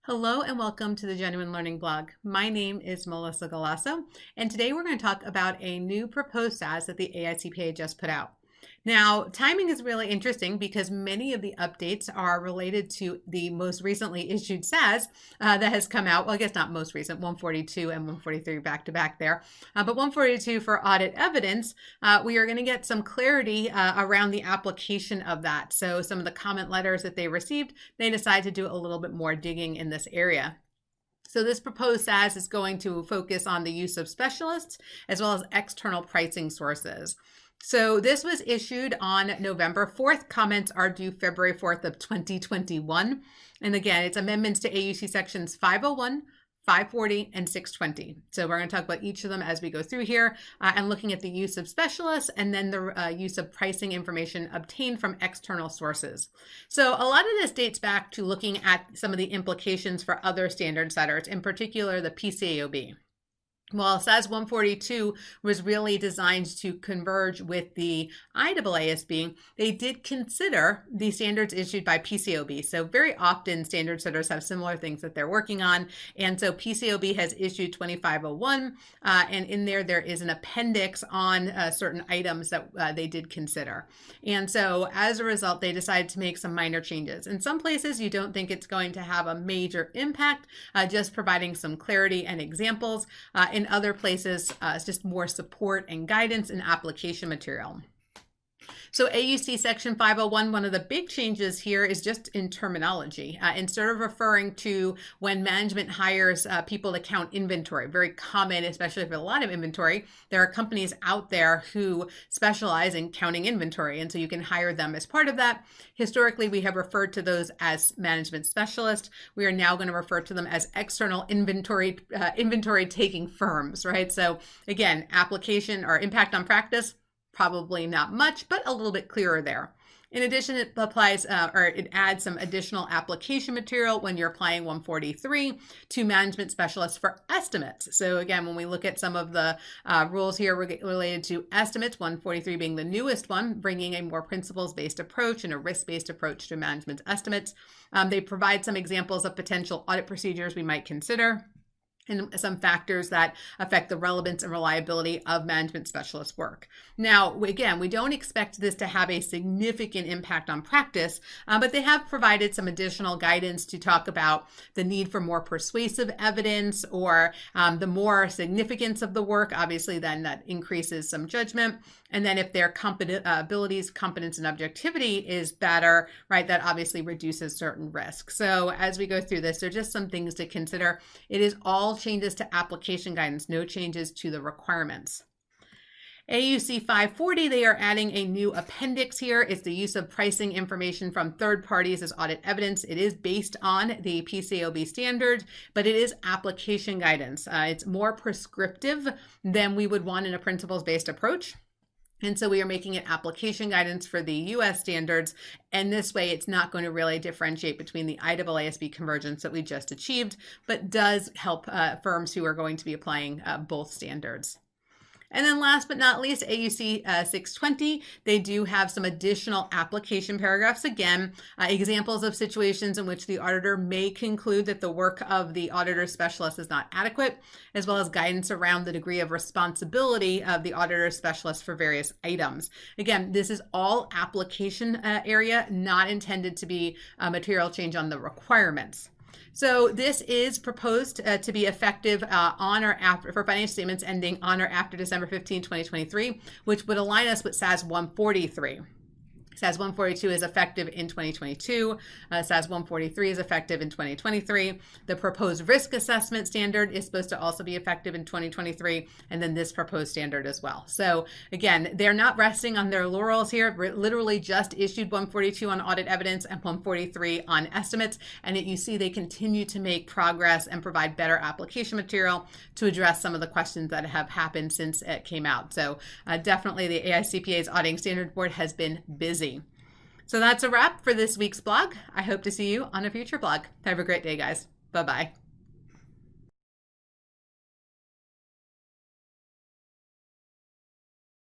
Hello and welcome to the Genuine Learning blog. My name is Melissa Galasso, and today we're going to talk about a new proposed SAS that the AICPA just put out. Now, timing is really interesting because many of the updates are related to the most recently issued SAS that has come out. Well, I guess not most recent, 142 and 143 back to back there. But 142 for audit evidence, we are going to get some clarity around the application of that. So some of the comment letters that they received, they decided to do a little bit more digging in this area. So this proposed SAS is going to focus on the use of specialists as well as external pricing sources. So this was issued on November 4th. Comments are due February 4th of 2021. And again, it's amendments to AUC sections 501, 540, and 620. So we're going to talk about each of them as we go through here and looking at the use of specialists and then the use of pricing information obtained from external sources. So a lot of this dates back to looking at some of the implications for other standard setters, in particular the PCAOB. Well, SAS 142 was really designed to converge with the IAASB. They did consider the standards issued by PCAOB. So very often standard setters have similar things that they're working on. And so PCAOB has issued 2501, and in there is an appendix on certain items that they did consider. And so as a result, they decided to make some minor changes. In some places, you don't think it's going to have a major impact, just providing some clarity and examples. In other places, it's just more support and guidance and application material. So AUC Section 501, one of the big changes here is just in terminology. Instead of referring to when management hires people to count inventory, very common, especially for a lot of inventory, there are companies out there who specialize in counting inventory, and so you can hire them as part of that. Historically, we have referred to those as management specialists. We are now going to refer to them as external inventory taking firms, right? So again, application or impact on practice, probably not much, but a little bit clearer there. In addition, it applies it adds some additional application material when you're applying 143 to management specialists for estimates. So again, when we look at some of the rules here related to estimates, 143 being the newest one, bringing a more principles-based approach and a risk-based approach to management estimates. They provide some examples of potential audit procedures we might consider, and some factors that affect the relevance and reliability of management specialist work. Now, again, we don't expect this to have a significant impact on practice, but they have provided some additional guidance to talk about the need for more persuasive evidence or the more significance of the work. Obviously, then that increases some judgment. And then if their abilities, competence, and objectivity is better, right, that obviously reduces certain risks. So as we go through this, there are just some things to consider. It is all changes to application guidance, no changes to the requirements. AUC 540, they are adding a new appendix here. It's the use of pricing information from third parties as audit evidence. It is based on the PCAOB standard, but it is application guidance. It's more prescriptive than we would want in a principles-based approach. And so we are making it application guidance for the US standards. And this way, it's not going to really differentiate between the IAASB convergence that we just achieved, but does help firms who are going to be applying both standards. And then last but not least, AUC 620, they do have some additional application paragraphs. Again, examples of situations in which the auditor may conclude that the work of the auditor specialist is not adequate, as well as guidance around the degree of responsibility of the auditor specialist for various items. Again, this is all application area, not intended to be a material change on the requirements. So this is proposed to be effective on or after for financial statements ending on or after December 15, 2023, which would align us with SAS 143. SAS 142 is effective in 2022. SAS 143 is effective in 2023. The proposed risk assessment standard is supposed to also be effective in 2023, and then this proposed standard as well. So again, they're not resting on their laurels here. We're literally just issued 142 on audit evidence and 143 on estimates, and you see they continue to make progress and provide better application material to address some of the questions that have happened since it came out. So definitely the AICPA's Auditing Standard Board has been busy. So that's a wrap for this week's blog. I hope to see you on a future blog. Have a great day, guys. Bye-bye.